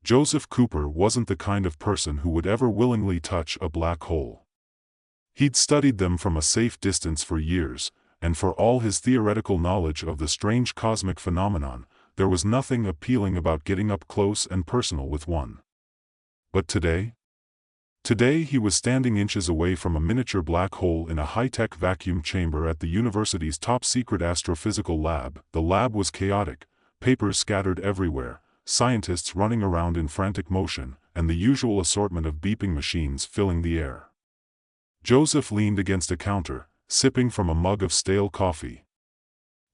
Joseph Cooper wasn't the kind of person who would ever willingly touch a black hole. He'd studied them from a safe distance for years, and for all his theoretical knowledge of the strange cosmic phenomenon, there was nothing appealing about getting up close and personal with one. But today? Today he was standing inches away from a miniature black hole in a high-tech vacuum chamber at the university's top-secret astrophysical lab. The lab was chaotic, papers scattered everywhere, scientists running around in frantic motion, and the usual assortment of beeping machines filling the air. Joseph leaned against a counter, sipping from a mug of stale coffee.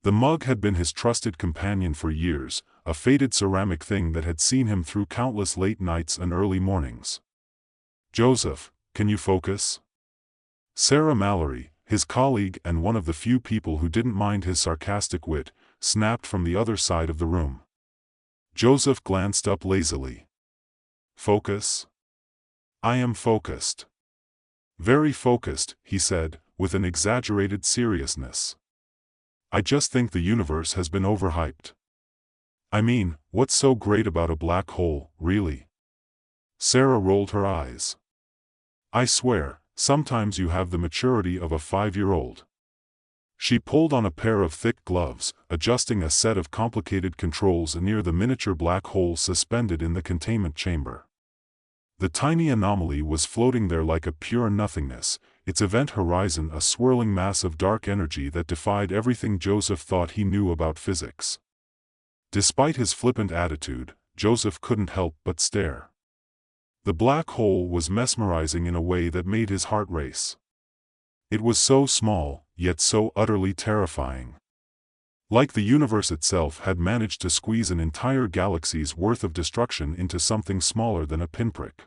The mug had been his trusted companion for years, a faded ceramic thing that had seen him through countless late nights and early mornings. "Joseph, can you focus?" Sarah Mallory, his colleague and one of the few people who didn't mind his sarcastic wit, snapped from the other side of the room. Joseph glanced up lazily. "Focus? I am focused. Very focused," he said, with an exaggerated seriousness. "I just think the universe has been overhyped. I mean, what's so great about a black hole, really?" Sarah rolled her eyes. "I swear, sometimes you have the maturity of a 5-year-old. She pulled on a pair of thick gloves, adjusting a set of complicated controls near the miniature black hole suspended in the containment chamber. The tiny anomaly was floating there like a pure nothingness, its event horizon a swirling mass of dark energy that defied everything Joseph thought he knew about physics. Despite his flippant attitude, Joseph couldn't help but stare. The black hole was mesmerizing in a way that made his heart race. It was so small, yet so utterly terrifying. Like the universe itself had managed to squeeze an entire galaxy's worth of destruction into something smaller than a pinprick.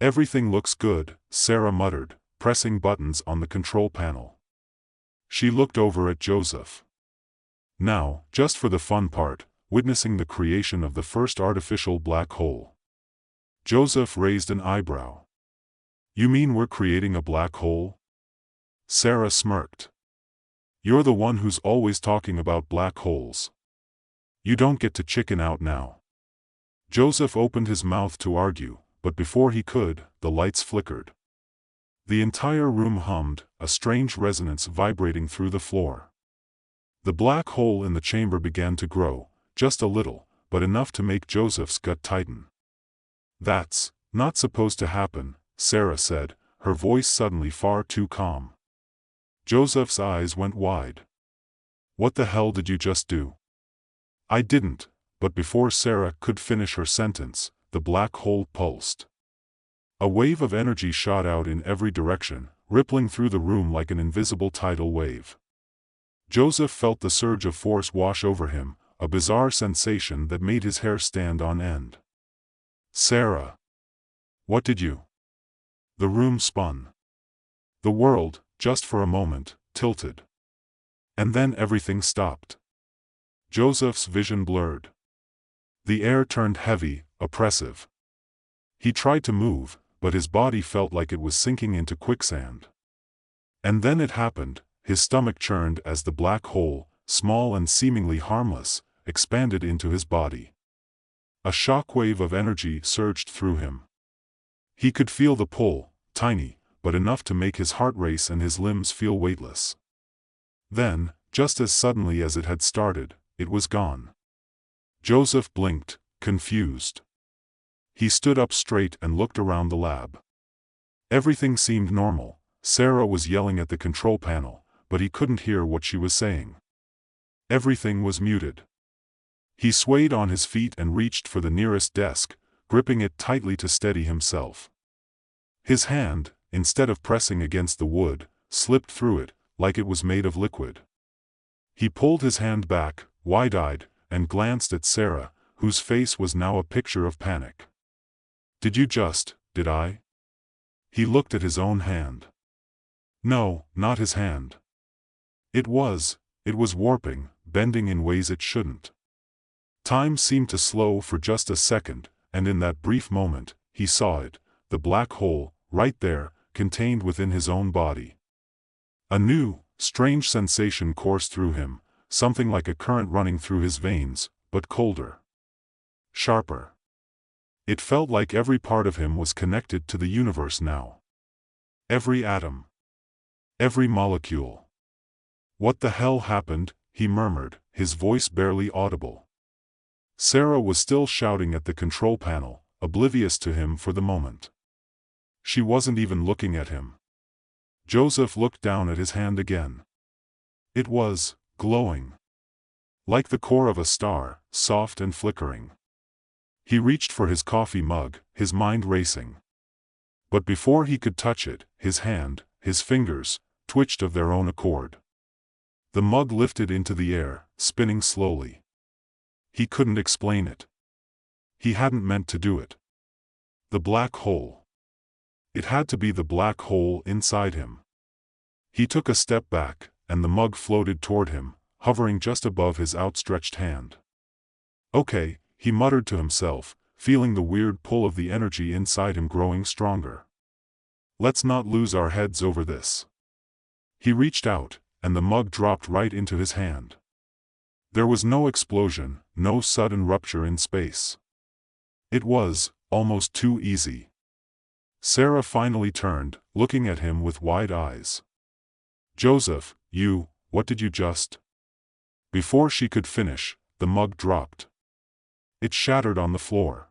"Everything looks good," Sarah muttered, pressing buttons on the control panel. She looked over at Joseph. "Now, just for the fun part, witnessing the creation of the first artificial black hole." Joseph raised an eyebrow. "You mean we're creating a black hole?" Sarah smirked. "You're the one who's always talking about black holes. You don't get to chicken out now." Joseph opened his mouth to argue, but before he could, the lights flickered. The entire room hummed, a strange resonance vibrating through the floor. The black hole in the chamber began to grow, just a little, but enough to make Joseph's gut tighten. "That's not supposed to happen," Sarah said, her voice suddenly far too calm. Joseph's eyes went wide. "What the hell did you just do?" "I didn't," but before Sarah could finish her sentence, the black hole pulsed. A wave of energy shot out in every direction, rippling through the room like an invisible tidal wave. Joseph felt the surge of force wash over him, a bizarre sensation that made his hair stand on end. "Sarah! What did you—" The room spun. The world, just for a moment, tilted. And then everything stopped. Joseph's vision blurred. The air turned heavy, oppressive. He tried to move, but his body felt like it was sinking into quicksand. And then it happened, his stomach churned as the black hole, small and seemingly harmless, expanded into his body. A shockwave of energy surged through him. He could feel the pull, tiny, but enough to make his heart race and his limbs feel weightless. Then, just as suddenly as it had started, it was gone. Joseph blinked, confused. He stood up straight and looked around the lab. Everything seemed normal. Sarah was yelling at the control panel, but he couldn't hear what she was saying. Everything was muted. He swayed on his feet and reached for the nearest desk, gripping it tightly to steady himself. His hand, instead of pressing against the wood, slipped through it, like it was made of liquid. He pulled his hand back, wide-eyed, and glanced at Sarah, whose face was now a picture of panic. Did I? He looked at his own hand. No, not his hand. It was warping, bending in ways it shouldn't. Time seemed to slow for just a second, and in that brief moment, he saw it, the black hole, right there, contained within his own body. A new, strange sensation coursed through him, something like a current running through his veins, but colder. Sharper. It felt like every part of him was connected to the universe now. Every atom. Every molecule. "What the hell happened?" he murmured, his voice barely audible. Sarah was still shouting at the control panel, oblivious to him for the moment. She wasn't even looking at him. Joseph looked down at his hand again. It was glowing. Like the core of a star, soft and flickering. He reached for his coffee mug, his mind racing. But before he could touch it, his hand, his fingers, twitched of their own accord. The mug lifted into the air, spinning slowly. He couldn't explain it. He hadn't meant to do it. The black hole. It had to be the black hole inside him. He took a step back, and the mug floated toward him, hovering just above his outstretched hand. "Okay," he muttered to himself, feeling the weird pull of the energy inside him growing stronger. "Let's not lose our heads over this." He reached out, and the mug dropped right into his hand. There was no explosion, no sudden rupture in space. It was almost too easy. Sarah finally turned, looking at him with wide eyes. "Joseph, what did you just?" Before she could finish, the mug dropped. It shattered on the floor.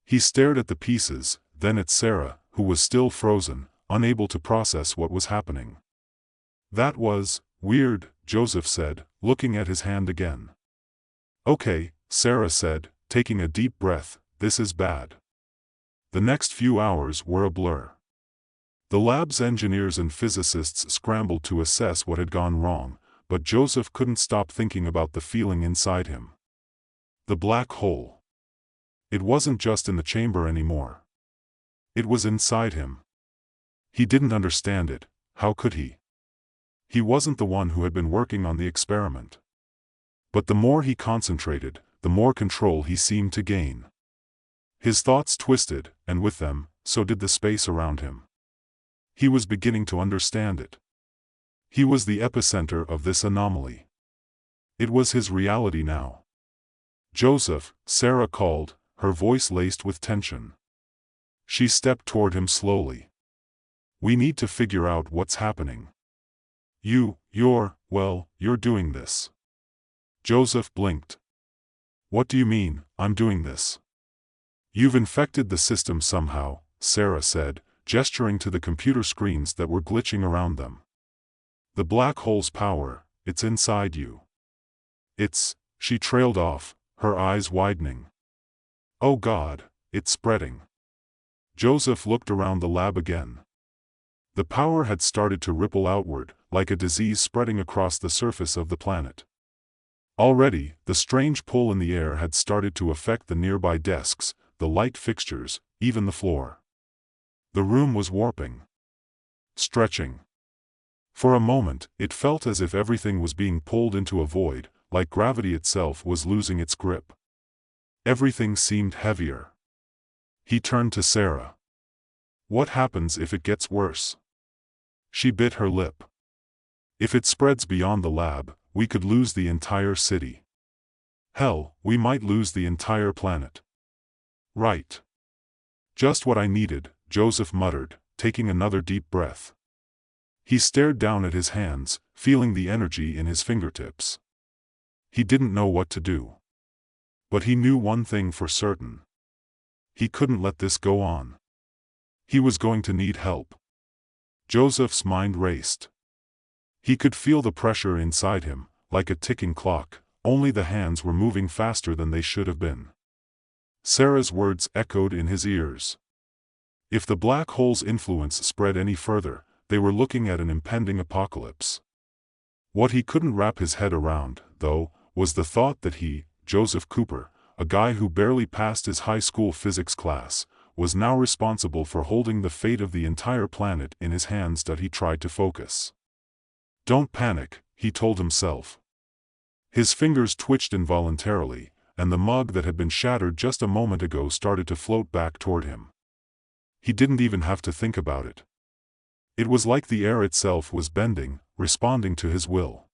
He stared at the pieces, then at Sarah, who was still frozen, unable to process what was happening. "That was weird," Joseph said, looking at his hand again. "Okay," Sarah said, taking a deep breath, "this is bad." The next few hours were a blur. The lab's engineers and physicists scrambled to assess what had gone wrong, but Joseph couldn't stop thinking about the feeling inside him. The black hole. It wasn't just in the chamber anymore. It was inside him. He didn't understand it. How could he? He wasn't the one who had been working on the experiment. But the more he concentrated, the more control he seemed to gain. His thoughts twisted, and with them, so did the space around him. He was beginning to understand it. He was the epicenter of this anomaly. It was his reality now. "Joseph," Sarah called, her voice laced with tension. She stepped toward him slowly. "We need to figure out what's happening." You're doing this." Joseph blinked. "What do you mean, I'm doing this?" "You've infected the system somehow," Sarah said, gesturing to the computer screens that were glitching around them. "The black hole's power, it's inside you." She trailed off, her eyes widening. "Oh God, it's spreading." Joseph looked around the lab again. The power had started to ripple outward, like a disease spreading across the surface of the planet. Already, the strange pull in the air had started to affect the nearby desks, the light fixtures, even the floor. The room was warping. Stretching. For a moment, it felt as if everything was being pulled into a void, like gravity itself was losing its grip. Everything seemed heavier. He turned to Sarah. "What happens if it gets worse?" She bit her lip. "If it spreads beyond the lab, we could lose the entire city. Hell, we might lose the entire planet." "Right. Just what I needed," Joseph muttered, taking another deep breath. He stared down at his hands, feeling the energy in his fingertips. He didn't know what to do. But he knew one thing for certain. He couldn't let this go on. He was going to need help. Joseph's mind raced. He could feel the pressure inside him, like a ticking clock, only the hands were moving faster than they should have been. Sarah's words echoed in his ears. If the black hole's influence spread any further, they were looking at an impending apocalypse. What he couldn't wrap his head around, though, was the thought that he, Joseph Cooper, a guy who barely passed his high school physics class, was now responsible for holding the fate of the entire planet in his hands. He tried to focus. "Don't panic," he told himself. His fingers twitched involuntarily, and the mug that had been shattered just a moment ago started to float back toward him. He didn't even have to think about it. It was like the air itself was bending, responding to his will.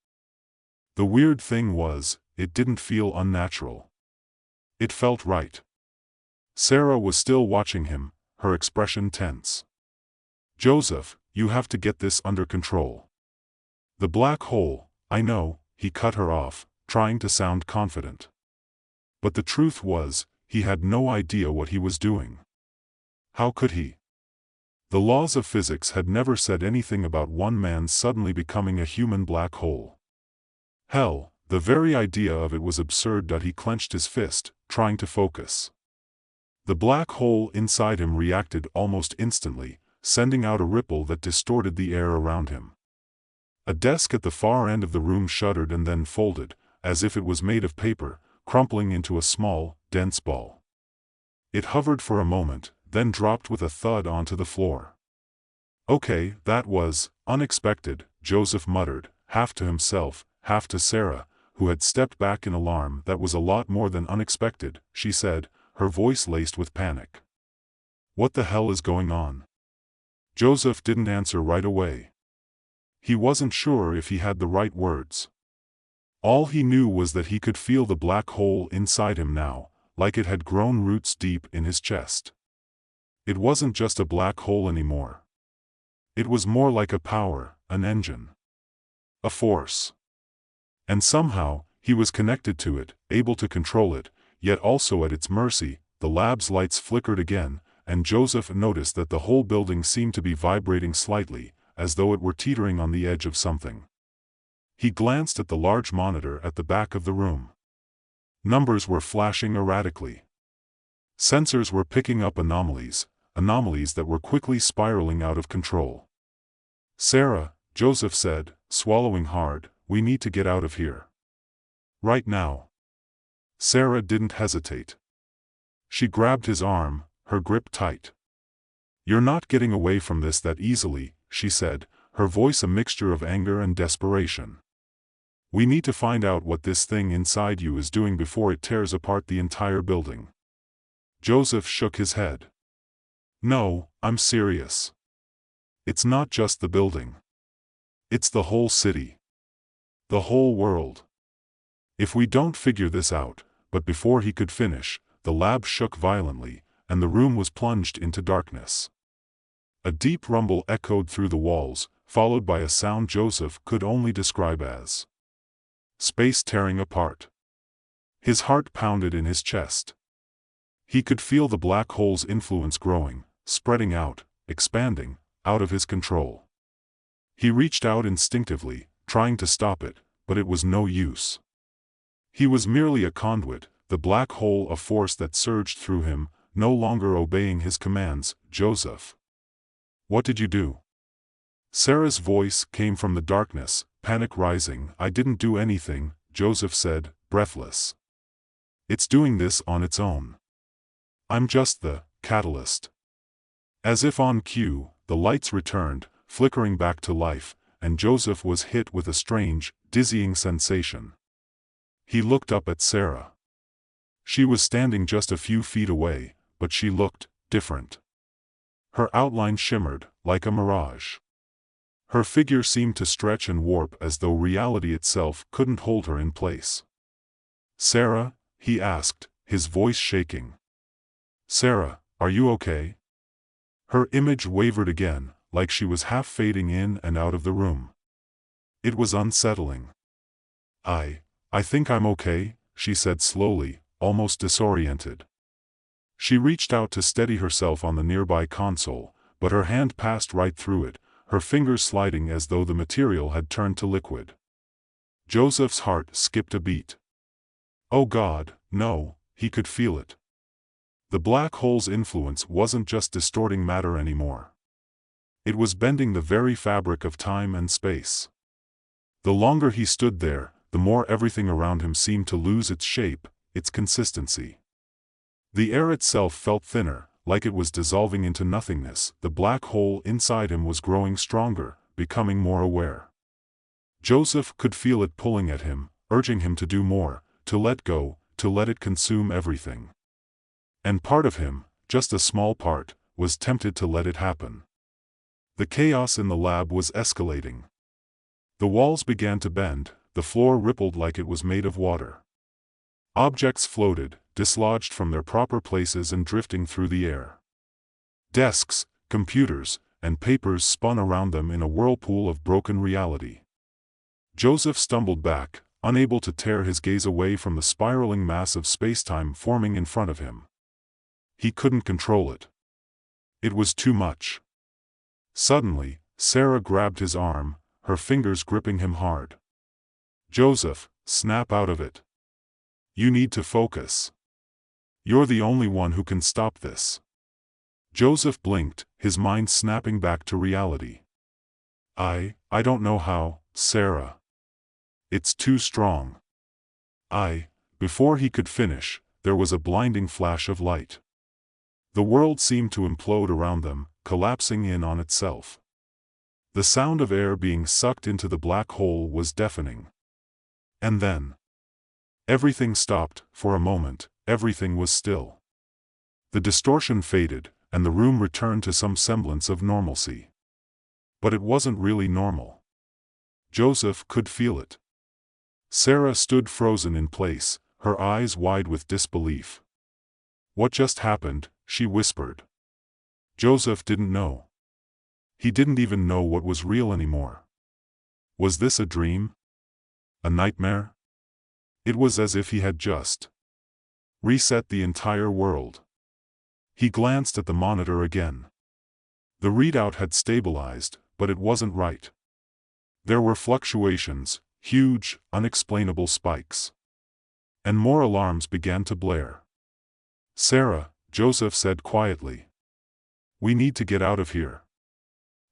The weird thing was, it didn't feel unnatural. It felt right. Sarah was still watching him, her expression tense. "Joseph, you have to get this under control." "The black hole, I know," he cut her off, trying to sound confident. But the truth was, he had no idea what he was doing. How could he? The laws of physics had never said anything about one man suddenly becoming a human black hole. Hell, the very idea of it was absurd that he clenched his fist, trying to focus. The black hole inside him reacted almost instantly, sending out a ripple that distorted the air around him. A desk at the far end of the room shuddered and then folded, as if it was made of paper, crumpling into a small, dense ball. It hovered for a moment, then dropped with a thud onto the floor. "Okay, that was unexpected," Joseph muttered, half to himself, half to Sarah, who had stepped back in alarm. "That was a lot more than unexpected," she said, her voice laced with panic. "What the hell is going on?" Joseph didn't answer right away. He wasn't sure if he had the right words. All he knew was that he could feel the black hole inside him now, like it had grown roots deep in his chest. It wasn't just a black hole anymore. It was more like a power, an engine. A force. And somehow, he was connected to it, able to control it, yet also at its mercy. The lab's lights flickered again, and Joseph noticed that the whole building seemed to be vibrating slightly, as though it were teetering on the edge of something. He glanced at the large monitor at the back of the room. Numbers were flashing erratically. Sensors were picking up anomalies that were quickly spiraling out of control. "Sarah," Joseph said, swallowing hard, "we need to get out of here. Right now." Sarah didn't hesitate. She grabbed his arm, her grip tight. "You're not getting away from this that easily," she said, her voice a mixture of anger and desperation. "We need to find out what this thing inside you is doing before it tears apart the entire building." Joseph shook his head. "No, I'm serious. It's not just the building. It's the whole city. The whole world. If we don't figure this out," but before he could finish, the lab shook violently, and the room was plunged into darkness. A deep rumble echoed through the walls, followed by a sound Joseph could only describe as space tearing apart. His heart pounded in his chest. He could feel the black hole's influence growing, spreading out, expanding, out of his control. He reached out instinctively, trying to stop it, but it was no use. He was merely a conduit, the black hole a force that surged through him, no longer obeying his commands. "Joseph. What did you do?" Sarah's voice came from the darkness, panic rising. "I didn't do anything," Joseph said, breathless. "It's doing this on its own. I'm just the catalyst." As if on cue, the lights returned, flickering back to life, and Joseph was hit with a strange, dizzying sensation. He looked up at Sarah. She was standing just a few feet away, but she looked different. Her outline shimmered, like a mirage. Her figure seemed to stretch and warp as though reality itself couldn't hold her in place. "Sarah?" he asked, his voice shaking. "Sarah, are you okay?" Her image wavered again, like she was half fading in and out of the room. It was unsettling. I think I'm okay," she said slowly, almost disoriented. She reached out to steady herself on the nearby console, but her hand passed right through it, her fingers sliding as though the material had turned to liquid. Joseph's heart skipped a beat. Oh God, no, he could feel it. The black hole's influence wasn't just distorting matter anymore. It was bending the very fabric of time and space. The longer he stood there, the more everything around him seemed to lose its shape, its consistency. The air itself felt thinner, like it was dissolving into nothingness. The black hole inside him was growing stronger, becoming more aware. Joseph could feel it pulling at him, urging him to do more, to let go, to let it consume everything. And part of him, just a small part, was tempted to let it happen. The chaos in the lab was escalating. The walls began to bend, the floor rippled like it was made of water. Objects floated, dislodged from their proper places and drifting through the air. Desks, computers, and papers spun around them in a whirlpool of broken reality. Joseph stumbled back, unable to tear his gaze away from the spiraling mass of spacetime forming in front of him. He couldn't control it. It was too much. Suddenly, Sarah grabbed his arm, her fingers gripping him hard. "Joseph, snap out of it. You need to focus. You're the only one who can stop this." Joseph blinked, his mind snapping back to reality. I don't know how, Sarah. It's too strong." Before he could finish, there was a blinding flash of light. The world seemed to implode around them, collapsing in on itself. The sound of air being sucked into the black hole was deafening. And then, everything stopped. For a moment, everything was still. The distortion faded, and the room returned to some semblance of normalcy. But it wasn't really normal. Joseph could feel it. Sarah stood frozen in place, her eyes wide with disbelief. "What just happened?" she whispered. Joseph didn't know. He didn't even know what was real anymore. Was this a dream? A nightmare? It was as if he had just reset the entire world. He glanced at the monitor again. The readout had stabilized, but it wasn't right. There were fluctuations, huge, unexplainable spikes. And more alarms began to blare. "Sarah," Joseph said quietly. "We need to get out of here.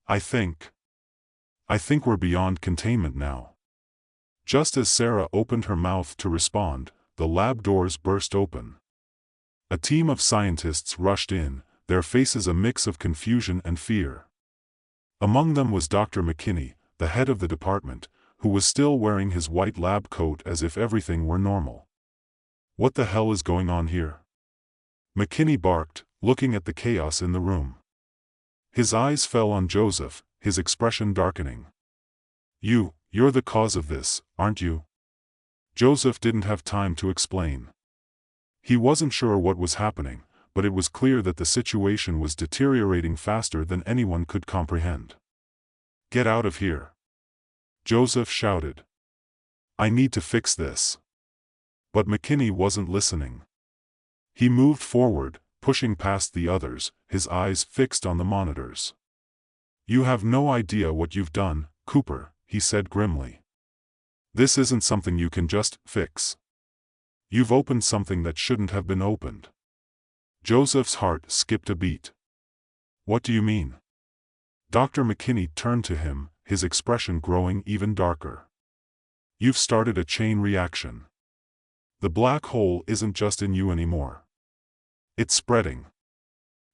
I think we're beyond containment now." Just as Sarah opened her mouth to respond, the lab doors burst open. A team of scientists rushed in, their faces a mix of confusion and fear. Among them was Dr. McKinney, the head of the department, who was still wearing his white lab coat as if everything were normal. "What the hell is going on here?" McKinney barked, looking at the chaos in the room. His eyes fell on Joseph, his expression darkening. You're the cause of this, aren't you?" Joseph didn't have time to explain. He wasn't sure what was happening, but it was clear that the situation was deteriorating faster than anyone could comprehend. "Get out of here!" Joseph shouted. "I need to fix this." But McKinney wasn't listening. He moved forward, pushing past the others, his eyes fixed on the monitors. "You have no idea what you've done, Cooper," he said grimly. "This isn't something you can just fix. You've opened something that shouldn't have been opened." Joseph's heart skipped a beat. "What do you mean?" Dr. McKinney turned to him, his expression growing even darker. "You've started a chain reaction. The black hole isn't just in you anymore. It's spreading.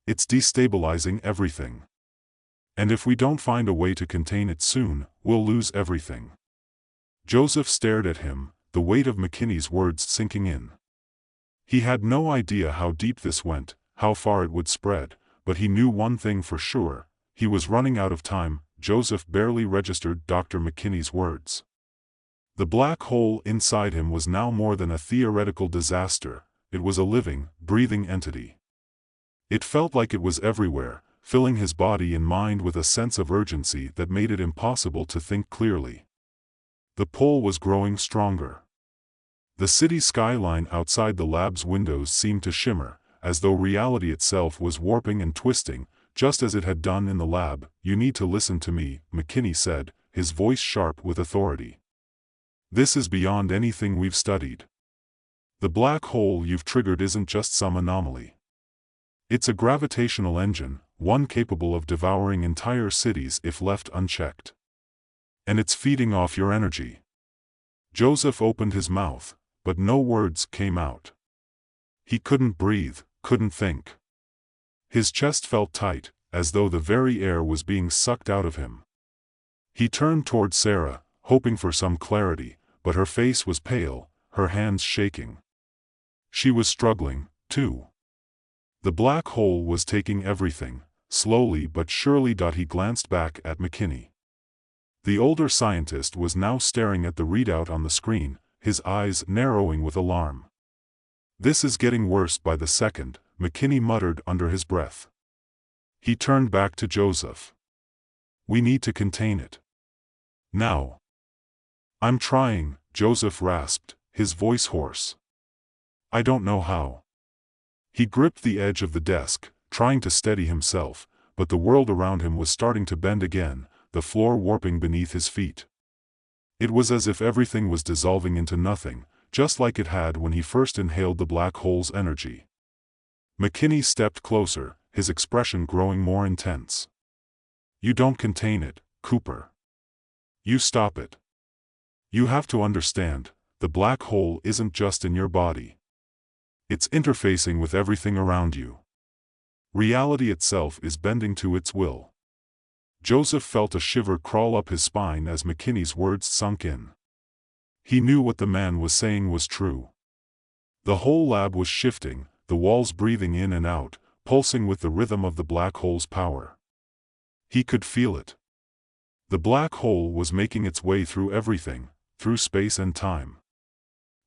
It's destabilizing everything. And if we don't find a way to contain it soon, we'll lose everything." Joseph stared at him, the weight of McKinney's words sinking in. He had no idea how deep this went, how far it would spread, but he knew one thing for sure: he was running out of time. Joseph barely registered Dr. McKinney's words. The black hole inside him was now more than a theoretical disaster, it was a living, breathing entity. It felt like it was everywhere, filling his body and mind with a sense of urgency that made it impossible to think clearly. The pull was growing stronger. The city skyline outside the lab's windows seemed to shimmer, as though reality itself was warping and twisting, just as it had done in the lab. "You need to listen to me," McKinney said, his voice sharp with authority. "This is beyond anything we've studied. The black hole you've triggered isn't just some anomaly. It's a gravitational engine, one capable of devouring entire cities if left unchecked. And it's feeding off your energy." Joseph opened his mouth, but no words came out. He couldn't breathe, couldn't think. His chest felt tight, as though the very air was being sucked out of him. He turned toward Sarah, hoping for some clarity, but her face was pale, her hands shaking. She was struggling, too. The black hole was taking everything, slowly but surely. He glanced back at McKinney. The older scientist was now staring at the readout on the screen, his eyes narrowing with alarm. This is getting worse by the second, McKinney muttered under his breath. He turned back to Joseph. We need to contain it. Now. I'm trying, Joseph rasped, his voice hoarse. I don't know how. He gripped the edge of the desk, trying to steady himself, but the world around him was starting to bend again, the floor warping beneath his feet. It was as if everything was dissolving into nothing, just like it had when he first inhaled the black hole's energy. McKinney stepped closer, his expression growing more intense. You don't contain it, Cooper. You stop it. You have to understand, the black hole isn't just in your body. It's interfacing with everything around you. Reality itself is bending to its will. Joseph felt a shiver crawl up his spine as McKinney's words sunk in. He knew what the man was saying was true. The whole lab was shifting, the walls breathing in and out, pulsing with the rhythm of the black hole's power. He could feel it. The black hole was making its way through everything, through space and time.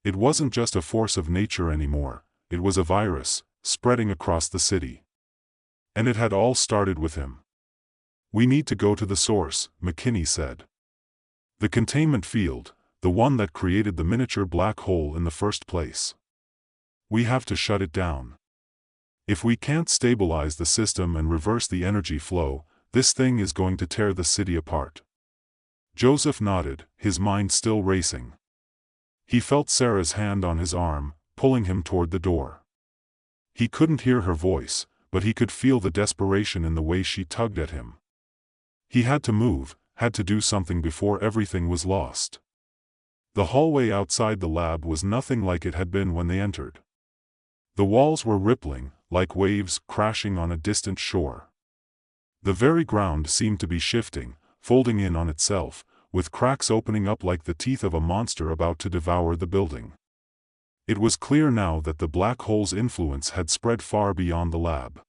It wasn't just a force of nature anymore, it was a virus, spreading across the city. And it had all started with him. We need to go to the source, McKinney said. The containment field, the one that created the miniature black hole in the first place. We have to shut it down. If we can't stabilize the system and reverse the energy flow, this thing is going to tear the city apart. Joseph nodded, his mind still racing. He felt Sarah's hand on his arm, pulling him toward the door. He couldn't hear her voice, but he could feel the desperation in the way she tugged at him. He had to move, had to do something before everything was lost. The hallway outside the lab was nothing like it had been when they entered. The walls were rippling, like waves crashing on a distant shore. The very ground seemed to be shifting, folding in on itself, with cracks opening up like the teeth of a monster about to devour the building. It was clear now that the black hole's influence had spread far beyond the lab.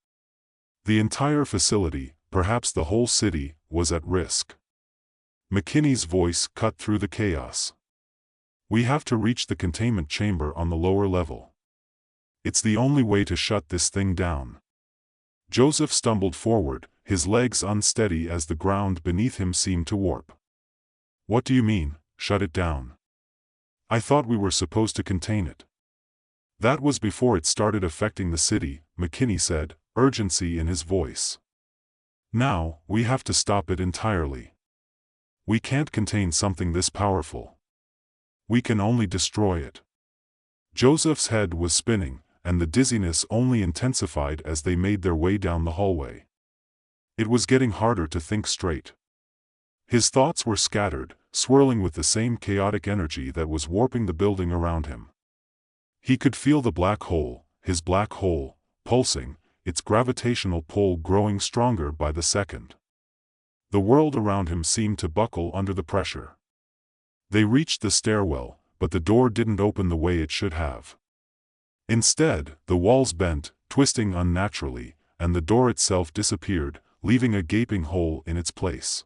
The entire facility, perhaps the whole city, was at risk. McKinney's voice cut through the chaos. We have to reach the containment chamber on the lower level. It's the only way to shut this thing down. Joseph stumbled forward, his legs unsteady as the ground beneath him seemed to warp. What do you mean, shut it down? I thought we were supposed to contain it. That was before it started affecting the city, McKinney said, urgency in his voice. Now, we have to stop it entirely. We can't contain something this powerful. We can only destroy it. Joseph's head was spinning, and the dizziness only intensified as they made their way down the hallway. It was getting harder to think straight. His thoughts were scattered, swirling with the same chaotic energy that was warping the building around him. He could feel the black hole, his black hole, pulsing, its gravitational pull growing stronger by the second. The world around him seemed to buckle under the pressure. They reached the stairwell, but the door didn't open the way it should have. Instead, the walls bent, twisting unnaturally, and the door itself disappeared, leaving a gaping hole in its place.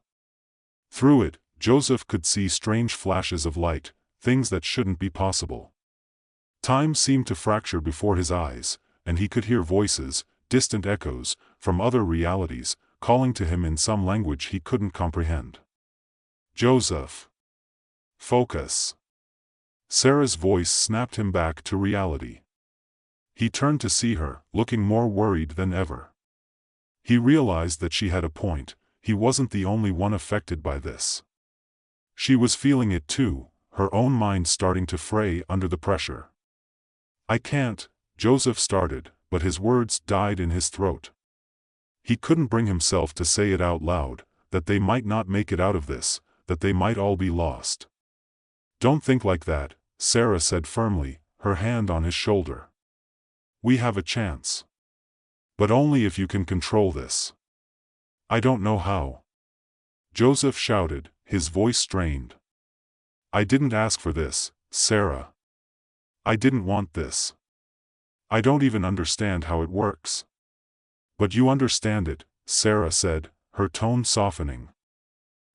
Through it, Joseph could see strange flashes of light, things that shouldn't be possible. Time seemed to fracture before his eyes, and he could hear voices, distant echoes, from other realities, calling to him in some language he couldn't comprehend. Joseph! Focus! Sarah's voice snapped him back to reality. He turned to see her, looking more worried than ever. He realized that she had a point, he wasn't the only one affected by this. She was feeling it too, her own mind starting to fray under the pressure. I can't, Joseph started, but his words died in his throat. He couldn't bring himself to say it out loud, that they might not make it out of this, that they might all be lost. Don't think like that, Sarah said firmly, her hand on his shoulder. We have a chance. But only if you can control this. I don't know how. Joseph shouted, his voice strained. I didn't ask for this, Sarah. I didn't want this. I don't even understand how it works. But you understand it, Sarah said, her tone softening.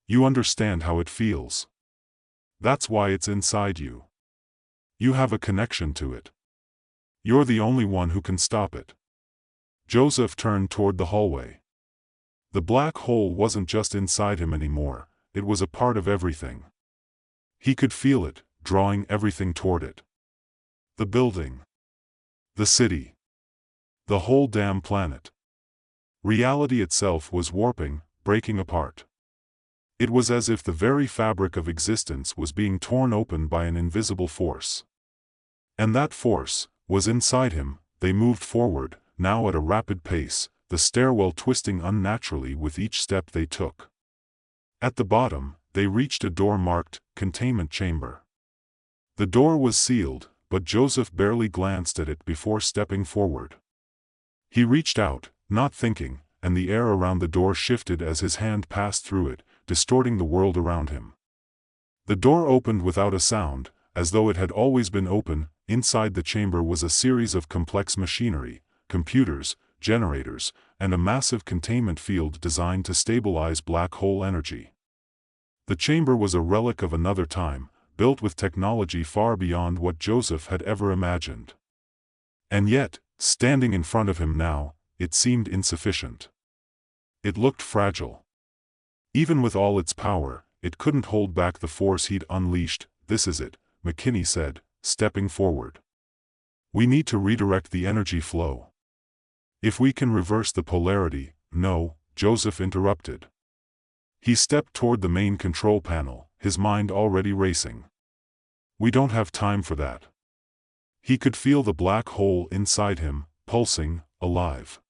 You understand how it feels. That's why it's inside you. You have a connection to it. You're the only one who can stop it. Joseph turned toward the hallway. The black hole wasn't just inside him anymore, it was a part of everything. He could feel it, drawing everything toward it. The building. The city. The whole damn planet. Reality itself was warping, breaking apart. It was as if the very fabric of existence was being torn open by an invisible force. And that force was inside him. They moved forward, now at a rapid pace, the stairwell twisting unnaturally with each step they took. At the bottom, they reached a door marked, Containment Chamber. The door was sealed, but Joseph barely glanced at it before stepping forward. He reached out, not thinking, and the air around the door shifted as his hand passed through it, distorting the world around him. The door opened without a sound, as though it had always been open. Inside the chamber was a series of complex machinery, computers, generators, and a massive containment field designed to stabilize black hole energy. The chamber was a relic of another time, built with technology far beyond what Joseph had ever imagined. And yet, standing in front of him now, it seemed insufficient. It looked fragile. Even with all its power, it couldn't hold back the force he'd unleashed. This is it, McKinney said, stepping forward. We need to redirect the energy flow. If we can reverse the polarity. No, Joseph interrupted. He stepped toward the main control panel, his mind already racing. We don't have time for that. He could feel the black hole inside him, pulsing, alive.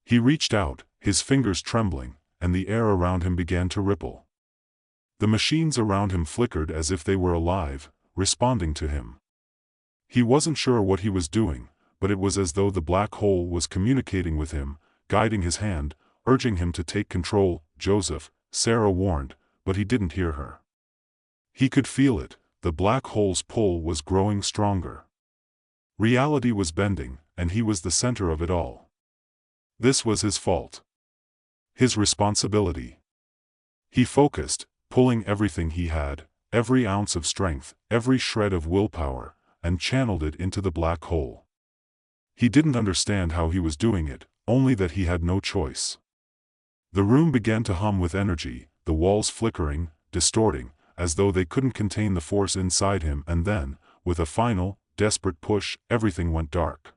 He reached out, his fingers trembling, and the air around him began to ripple. The machines around him flickered as if they were alive, responding to him. He wasn't sure what he was doing, but it was as though the black hole was communicating with him, guiding his hand, urging him to take control. Joseph, Sarah warned, but he didn't hear her. He could feel it, the black hole's pull was growing stronger. Reality was bending, and he was the center of it all. This was his fault. His responsibility. He focused, pulling everything he had, every ounce of strength, every shred of willpower, and channeled it into the black hole. He didn't understand how he was doing it, only that he had no choice. The room began to hum with energy, the walls flickering, distorting, as though they couldn't contain the force inside him, and then, with a final, desperate push, everything went dark.